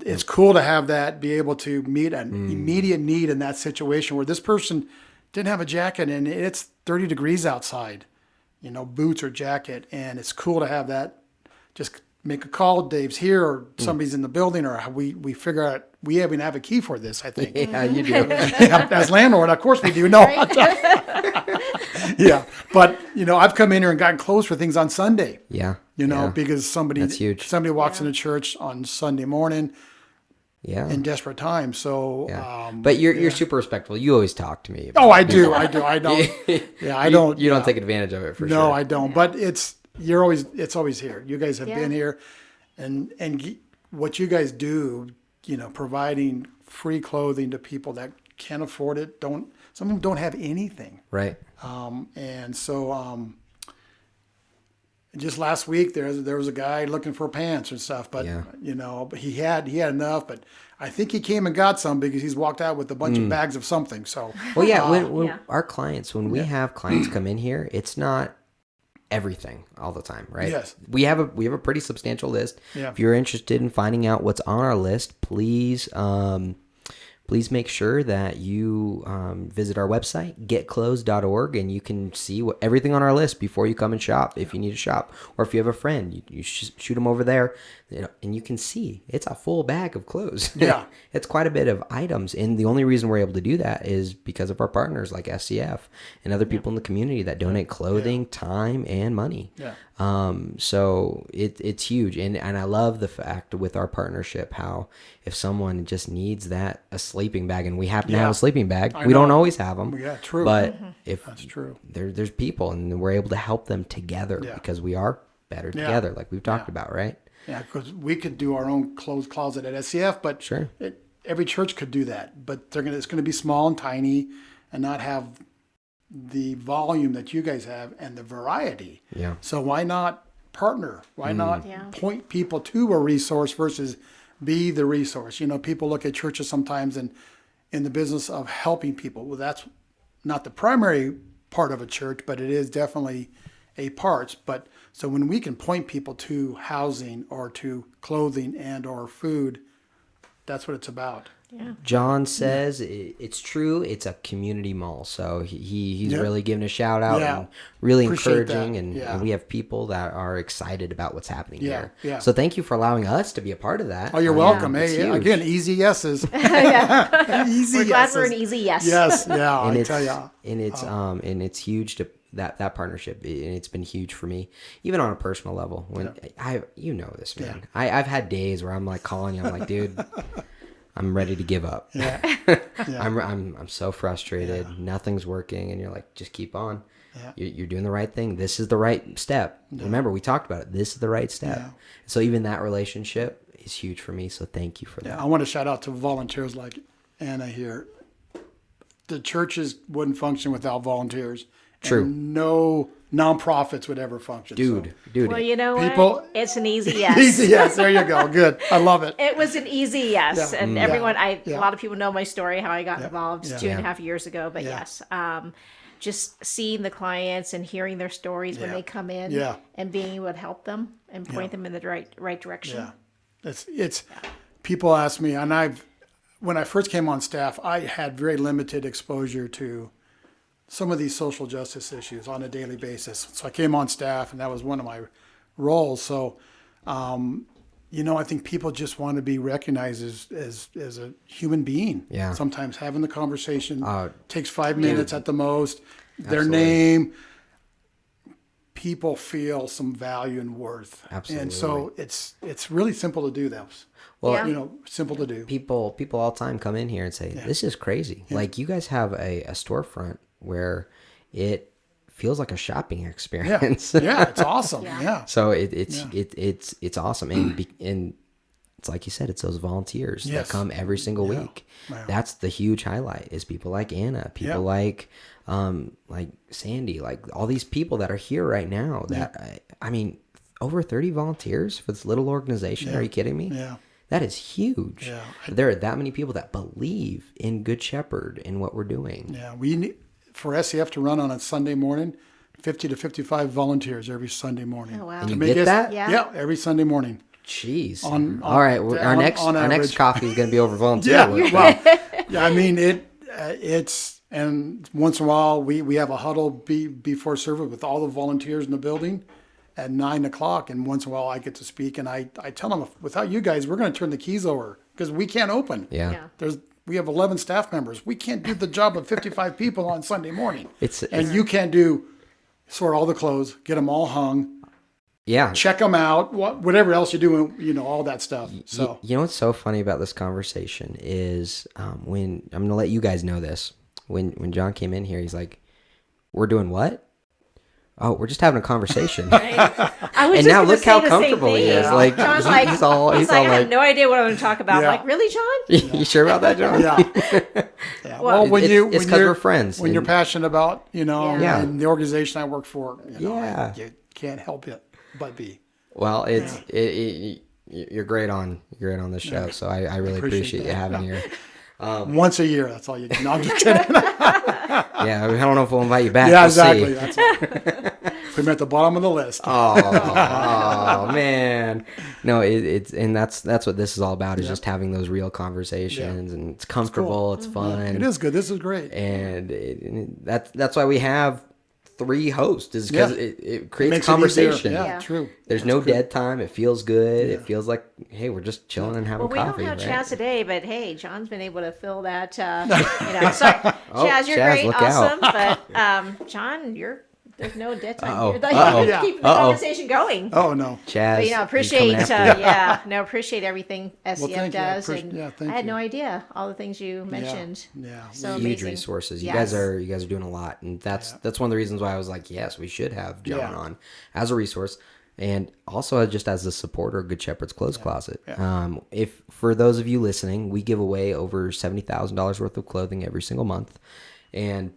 it's cool to have that, be able to meet an immediate need in that situation where this person didn't have a jacket and it's 30 degrees outside, boots or jacket. And it's cool to have that. Just make a call. Dave's here or somebody's in the building or we figure out we even have a key for this, I think. Yeah, you do. As landlord, of course we do. No. Yeah. But, I've come in here and gotten clothes for things on Sunday. Yeah. Because That's huge. somebody walks into church on Sunday morning in desperate times. So, but you're super respectful. You always talk to me. I do. I don't. Yeah, I don't. You don't take advantage of it for sure. No, I don't. But it's always here. You guys have been here and what you guys do, providing free clothing to people that can't afford it. Some of them don't have anything. Right. And so, just last week there was a guy looking for pants and stuff, but but he had enough, but I think he came and got some because he's walked out with a bunch of bags of something. So well, when our clients, when we have clients come in here, it's not everything all the time, right? Yes. We have a pretty substantial list. Yeah. If you're interested in finding out what's on our list, please make sure that you visit our website, getclothes.org, and you can see everything on our list before you come and shop if you need to shop. Or if you have a friend, you shoot them over there, and you can see it's a full bag of clothes. Yeah. It's quite a bit of items. And the only reason we're able to do that is because of our partners like SCF and other people in the community that donate clothing, time, and money. Yeah. So it's huge. And I love the fact with our partnership, how if someone just needs a sleeping bag, and we happen to have a sleeping bag, we don't always have them. Yeah, true. But if that's true, there's people and we're able to help them together because we are better together, like we've talked about, right? Yeah, because we could do our own clothes closet at SCF, but Sure. Every church could do that. But it's going to be small and tiny and not have the volume that you guys have and the variety. Yeah. So why not partner? Why not point people to a resource versus be the resource? People look at churches sometimes and in the business of helping people. Well, that's not the primary part of a church, but it is definitely a part. But so when we can point people to housing or to clothing and or food, that's what it's about. Yeah. John says it's true. It's a community mall, so he's really giving a shout out and really Appreciate encouraging, that. and we have people that are excited about what's happening here. Yeah. So thank you for allowing us to be a part of that. Oh, you're welcome. It's Hey, huge. again, easy yeses. Easy We're glad yeses. we're an easy yes. Yes, yeah, and I it's tell you. and it's huge to that partnership, and it's been huge for me, even on a personal level. When this, man, I've had days where I'm like calling you, I'm like, dude, I'm ready to give up. Yeah. I'm so frustrated. Nothing's working, and you're like, just keep on. Yeah. You're doing the right thing. This is the right step. Remember, we talked about it. This is the right step. Yeah. So even that relationship is huge for me. So thank you for Yeah, that. I want to shout out to volunteers like Anna here. The churches wouldn't function without volunteers. True. And no nonprofits would ever function. Dude. Well, you know People- what? It's an easy So. yes. Easy, yes. There you go. Good. I love it. It was an easy yes, Yeah. and Mm. everyone. Yeah. A lot of people know my story, how I got involved Yeah. 2.5 years ago. But Yeah. yes, just seeing the clients and hearing their stories when Yeah. they come in, Yeah. and being able to help them and point them in the right direction. Yeah. It's people ask me, and when I first came on staff, I had very limited exposure to some of these social justice issues on a daily basis. So I came on staff, and that was one of my roles. So, I think people just want to be recognized as a human being. Yeah. Sometimes having the conversation Oh, takes 5 minutes at the most. Their Absolutely. name. People feel some value and worth. Absolutely. And so it's really simple to do those. Well, Yeah. Simple to do. people all the time come in here and say, this is crazy. Like, you guys have a storefront where it feels like a shopping Yeah. experience. Yeah, it's awesome. Yeah. So it's awesome, and it's like you said, it's those volunteers Yes. that come every single week. Wow. That's the huge highlight, is people like Anna, people like Sandy, like all these people that are here right now. That I mean, over 30 volunteers for this little organization. Are you kidding me? Yeah. That is huge. Yeah. There are that many people that believe in Good Shepherd and what we're doing. Yeah. We need, for SCF to run on a Sunday morning, 50 to 55 volunteers every Sunday morning. Oh, wow. And you To make get us- that? Yeah. Yeah, every Sunday morning. Jeez. On- All right, our on- next on our next average. coffee is going to be over volunteer Yeah. work. Well, yeah, I mean, it's, and once in a while we have a huddle before service with all the volunteers in the building at 9:00. And once in a while I get to speak, and I tell them, without you guys, we're going to turn the keys over because we can't open. Yeah. Yeah. We have 11 staff members. We can't do the job of 55 people on Sunday morning. It's You can't sort all the clothes, get them all hung, yeah. check them out, whatever else you do, all that stuff. So You know what's so funny about this conversation is when I'm going to let you guys know this. When John came in here, he's like, "We're doing what?" Oh, we're just having a conversation. I was And just now gonna look say how the same comfortable he thing. is. Like, John's he's like, all I like, have no idea what I'm going to talk about. Yeah. Like, really, John? "You sure about that, John?" yeah. Well, when it's you 'cause when you're we're friends, when you're and- passionate about Yeah. and the organization I work for, Yeah. you can't help it but be. Well, you're great on this show, so I really appreciate you that. having here. Once a year, that's all you do. No, I'm just kidding. Yeah, I don't know if we'll invite you back. Yeah, We'll exactly. see. That's all. Put me at the bottom of the list. Oh man, no, it's and that's what this is all about, is just having those real conversations, and it's comfortable, it's fun, It is good. This is great. and that's why we have 3 hosts, is because Yeah. it creates Makes conversation. It easier. Yeah, Yeah. true. There's no dead time. It feels good. It feels like, hey, we're just chilling and having Well, we coffee. don't have right? Chaz today, but hey, John's been able to fill that. Sorry, Chaz, you're Chaz, great, look out. awesome, but John, there's no dead time. Uh-oh. You're like, Uh-oh. you're Yeah. keeping the Uh-oh. conversation going. Oh no. Chaz, But, he's appreciate, coming after you. appreciate everything SCF thank you. I does. appreciate- And yeah, thank I had you. no idea all the things you mentioned. Yeah. So Huge amazing. resources. You Yes. guys are doing a lot, and that's one of the reasons why I was like, yes, we should have John Yeah. on as a resource, and also just as a supporter of Good Shepherd's Clothes Closet. If for those of you listening, we give away over $70,000 worth of clothing every single month, and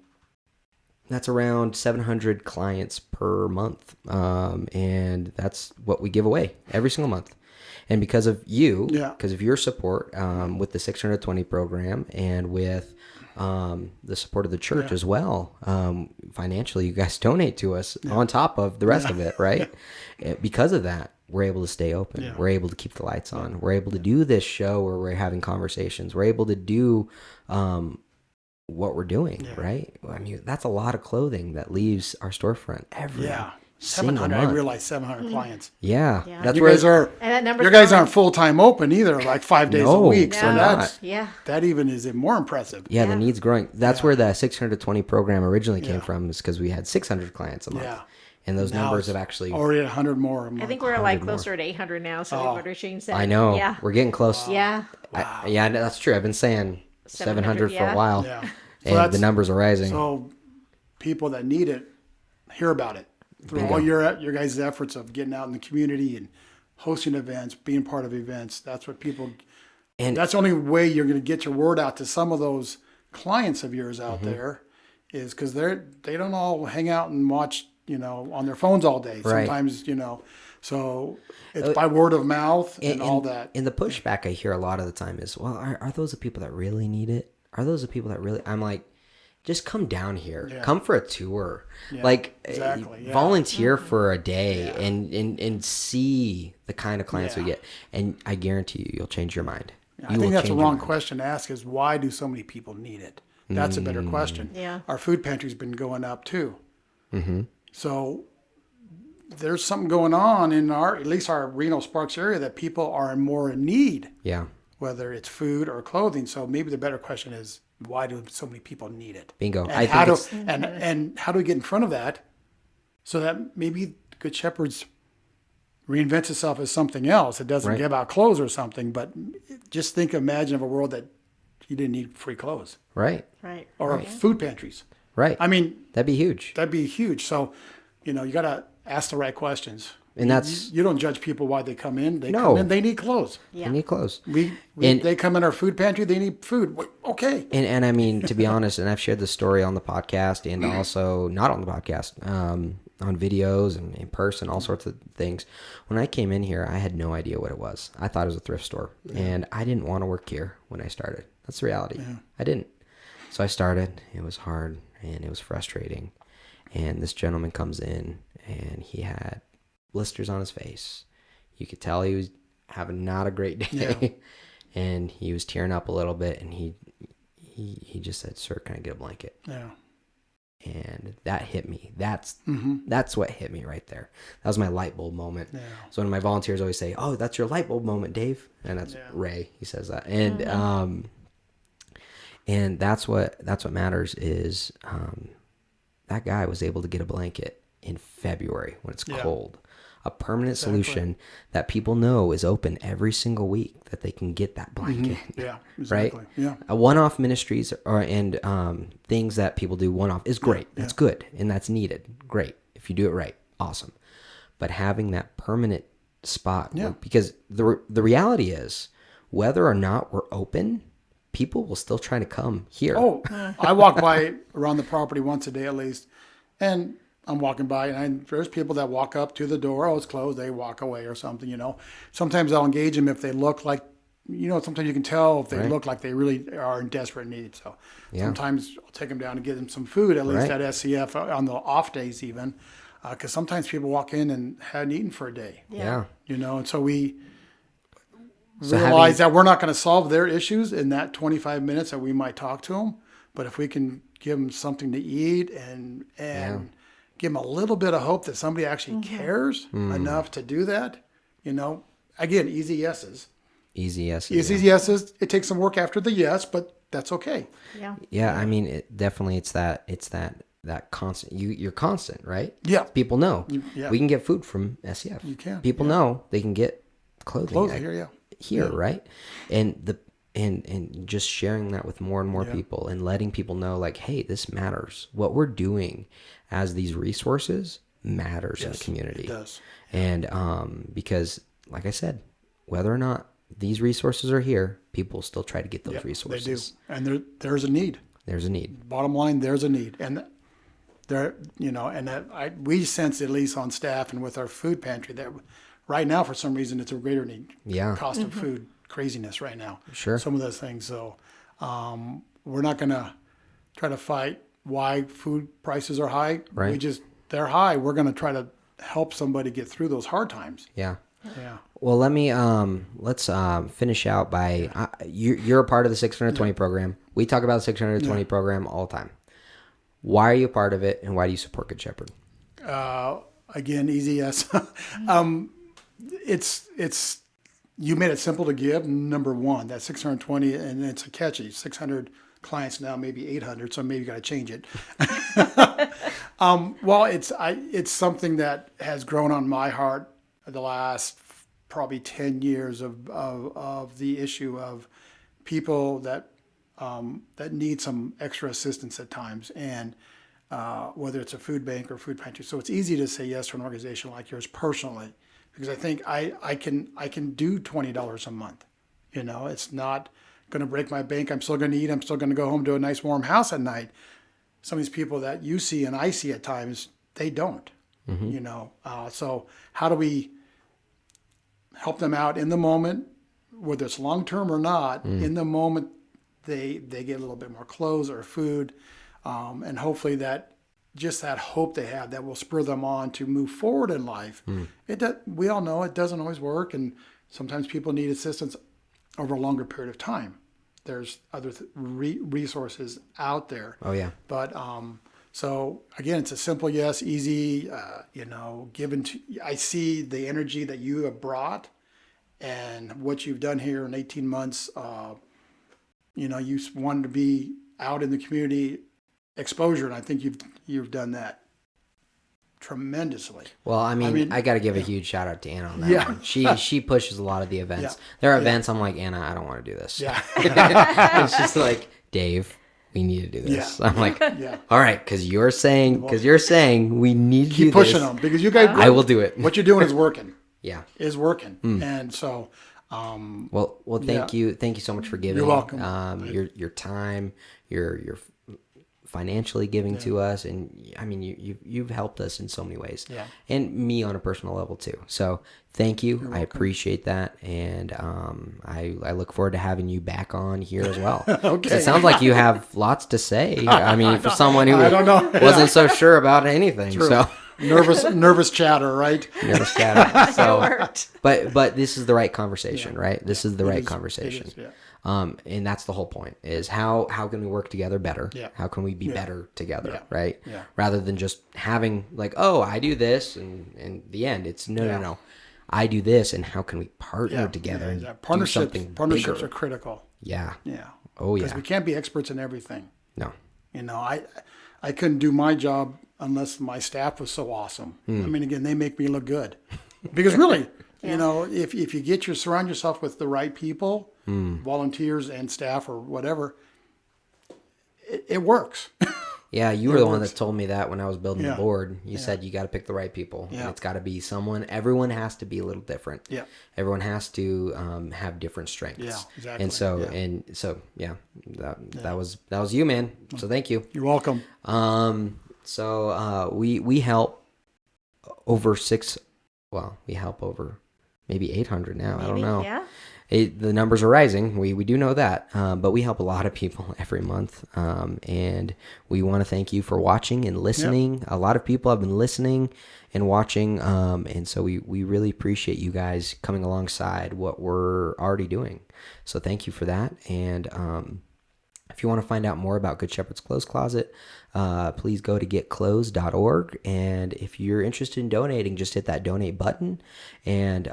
that's around 700 clients per month, and that's what we give away every single month. And because of you, Yeah. because of your support with the 620 program, and with the support of the church as well, financially, you guys donate to us on top of the rest of it, right? Because of that, we're able to stay open. Yeah. We're able to keep the lights on. We're able to do this show where we're having conversations. We're able to do what we're doing, right? I mean, that's a lot of clothing that leaves our storefront every Yeah. single 700. I month. realized 700 clients. Yeah, Yeah. that's You where guys are. And that number's You guys growing. aren't full time open either, like 5 days a No, week. we're So not. Yeah. that even is more impressive. Yeah, the Yeah. need's growing. That's where the 620 program originally came from, is because we had 600 clients a month. Yeah. And those Now numbers it's have actually, already at 100 more a month. I think we're like closer to 800 now. So Oh. what Shane said. I know, Yeah. we're getting close. Yeah. Yeah, that's true. I've been saying 700 for yeah. a while. Yeah. So And that's- the numbers are rising. So people that need it, hear about it through all your guys' efforts of getting out in the community and hosting events, being part of events. That's what people. And That's the only way you're going to get your word out to some of those clients of yours out Mm-hmm. there, is because they don't all hang out and watch, on their phones all day. Right. Sometimes, so it's by word of mouth and all that. And the pushback I hear a lot of the time is, well, are those the people that really need it? Are those the people that really? I'm like, just come down here. Yeah. Come for a tour. Yeah, Like exactly, yeah. volunteer for a day Yeah. and see the kind of clients we Yeah. get. And I guarantee you, you'll change your mind. I You think will that's a change your wrong mind. question to ask, is why do so many people need it? That's a better question. Yeah. Our food pantry's been going up too. Mm-hmm. So there's something going on in at least our Reno Sparks area, that people are more in need, Yeah. whether it's food or clothing. So maybe the better question is, why do so many people need it? Bingo. And I how think do it's and how do we get in front of that, so that maybe Good Shepherd's reinvents itself as something else? It doesn't Right. give out clothes or something, but just imagine of a world that you didn't need free clothes right. Right. or food pantries. Right. I mean, That'd be huge. that'd be huge. So, you got to ask the right questions. And that's You don't judge people why they come in. They No. come in, they need clothes. Yeah. They need clothes. We they come in our food pantry, they need food. Okay. And I mean, to be honest, and I've shared this story on the podcast and also not on the podcast, on videos and in person, all sorts of things. When I came in here, I had no idea what it was. I thought it was a thrift store, and I didn't want to work here when I started. That's the reality. I didn't. So I started. It was hard and it was frustrating. And this gentleman comes in and he had blisters on his face. You could tell he was having not a great day. Yeah. And he was tearing up a little bit, and he just said, "Sir, can I get a blanket?" Yeah. And that hit me. That's Mm-hmm. what hit me right there. That was my light bulb moment. Yeah. So one of my volunteers always say, "Oh, that's your light bulb moment, Dave," and that's Yeah. Ray. He says that, and that's what matters is that guy was able to get a blanket in February when it's Yeah. cold. A permanent Exactly. solution that people know is open every single week, that they can get that blanket. Yeah. Exactly. Right? Yeah. A one-off ministries and things that people do one-off is great. That's good, and that's needed. Great. If you do it right, awesome. But having that permanent spot, Yeah. because the reality is, whether or not we're open, people will still try to come here. Oh, I walk by around the property once a day at least, and I'm walking by, and there's people that walk up to the door. Oh, it's closed. They walk away or something. Sometimes I'll engage them if they look like, sometimes you can tell if they Right. look like they really are in desperate need. So Yeah. sometimes I'll take them down and get them some food, at least Right. at SCF on the off days even, because sometimes people walk in and hadn't eaten for a day. Yeah. And so we So realize that we're not going to solve their issues in that 25 minutes that we might talk to them, but if we can give them something to eat and give them a little bit of hope that somebody actually cares enough to do that, again, easy yeses. Easy yes. Easy yeses. It takes some work after the yes, but that's okay. Yeah. Yeah, I mean, it's that constant. You're constant, right? Yeah. People know yeah. we can get food from SCF. You can, People know they can get clothing Close here, yeah. here, right? And and just sharing that with more and more people and letting people know, like, hey, this matters. What we're doing as these resources matters in the community. It does. And because, like I said, whether or not these resources are here, people still try to get those Yep, resources. They do. And there's a need. There's a need. Bottom line, there's a need. And we sense, at least on staff and with our food pantry, that right now, for some reason, it's a greater need. Yeah. Cost of food craziness right now. Sure. Some of those things. So we're not going to try to fight why food prices are high. Right. They're high. We're going to try to help somebody get through those hard times. Yeah. Yeah. Well, let's finish out by you're a part of the 620 program. We talk about the 620 program all the time. Why are you a part of it, and why do you support Good Shepherd? Again, easy yes. It's you made it simple to give. Number one, that 620, and it's a catchy 600 clients now, maybe 800. So maybe you got to change it. Well, it's something that has grown on my heart the last probably 10 years of the issue of people that need some extra assistance at times, and whether it's a food bank or food pantry. So it's easy to say yes to an organization like yours personally, because I think I can do $20 a month. You know, it's not going to break my bank. I'm still going to eat. I'm still going to go home to a nice warm house at night. Some of these people that you see and I see at times, they don't. You know, so how do we help them out in the moment, whether it's long term or not? In the moment, they get a little bit more clothes or food, and hopefully that just that hope they have that will spur them on to move forward in life. We all know it doesn't always work, and sometimes people need assistance over a longer period of time. There's other resources out there. Oh yeah. But so again, it's a simple yes, easy. You know, given to. I see the energy that you have brought, and what you've done here in 18 months. You know, you wanted to be out in the community exposure, and I think you've done that tremendously. Well, I mean I got to give a huge shout out to Anna on that Yeah. one. She pushes a lot of the events. Yeah. There are events I'm like, Anna, I don't want to do this. Yeah. It's just like, Dave, we need to do this. Yeah. I'm like, Yeah. all right, because you're saying we need to do Keep pushing this. them because you guys. I will do it. What you're doing is working. Yeah. Is working, and so. Well, thank you so much for giving. You're welcome. Your time, your financially giving to us, and I mean you've helped us in so many ways. Yeah. And me on a personal level too. So thank you. I appreciate that, and I look forward to having you back on here as well. Okay. It sounds like you have lots to say. I mean, for someone who I don't know. wasn't so sure about anything, so. Nervous chatter, right? Nervous chatter. So, It worked. but this is the right conversation, right? This is the right is. conversation. It is, yeah. And that's the whole point is how can we work together better? Yeah. How can we be better together? Yeah. Right. Yeah. Rather than just having like, oh, I do this and in the end it's no. I do this and how can we partner together and do something Partnerships bigger? are critical. Yeah. Yeah. Oh yeah. Because we can't be experts in everything. No. You know, I couldn't do my job unless my staff was so awesome. I mean, again, they make me look good. Because really, you know, if you surround yourself with the right people, volunteers and staff or whatever, it works. Yeah, you were the one that told me that when I was building the Yeah. board. You said you got to pick the right people. Yeah. And it's got to be someone. Everyone has to be a little different. Yeah. Everyone has to have different strengths. Yeah, exactly. And so that was you, man. So thank you. You're welcome. So we help over we help over maybe 800 now. I don't know. Yeah. The numbers are rising. We do know that, but we help a lot of people every month, and we want to thank you for watching and listening. A lot of people have been listening and watching, and so we really appreciate you guys coming alongside what we're already doing. So thank you for that. And if you want to find out more about Good Shepherd's Clothes Closet, please go to getclothes.org. And if you're interested in donating, just hit that donate button. And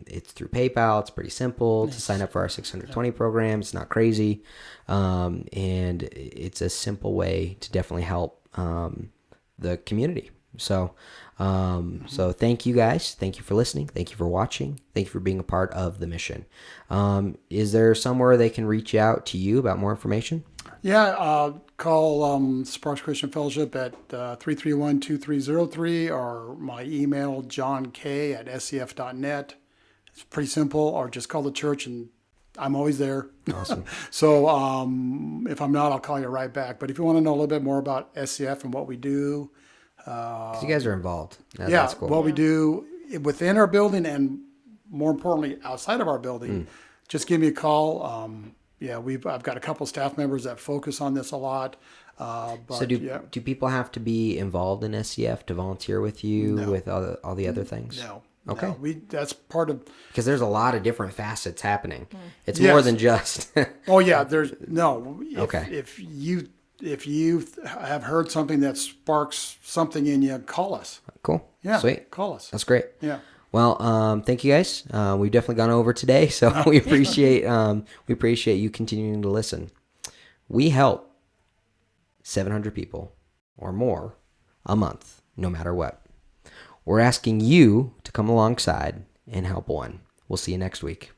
it's through PayPal. It's pretty simple to sign up for our 620 program. It's not crazy. And it's a simple way to definitely help the community. So, so thank you guys. Thank you for listening. Thank you for watching. Thank you for being a part of the mission. Is there somewhere they can reach out to you about more information? Yeah, call Sparks Christian Fellowship at 331-2303 or my email, johnk@scf.net. It's pretty simple, or just call the church and I'm always there. Awesome. So if I'm not, I'll call you right back. But if you want to know a little bit more about SCF and what we do, 'Cause you guys are involved. yeah, That's cool. what we do within our building and more importantly outside of our building, just give me a call. I've got a couple staff members that focus on this a lot. But So do people have to be involved in SCF to volunteer with you with all the other things? No. Okay. No, that's part of. Because there's a lot of different facets happening. It's Yes. more than just. Oh yeah, there's no. Okay. If you have heard something that sparks something in you, call us. Cool. Yeah. Sweet. Call us. That's great. Yeah. Well, thank you guys. We've definitely gone over today, so we appreciate you continuing to listen. We help 700 people or more a month, no matter what. We're asking you to come alongside and help one. We'll see you next week.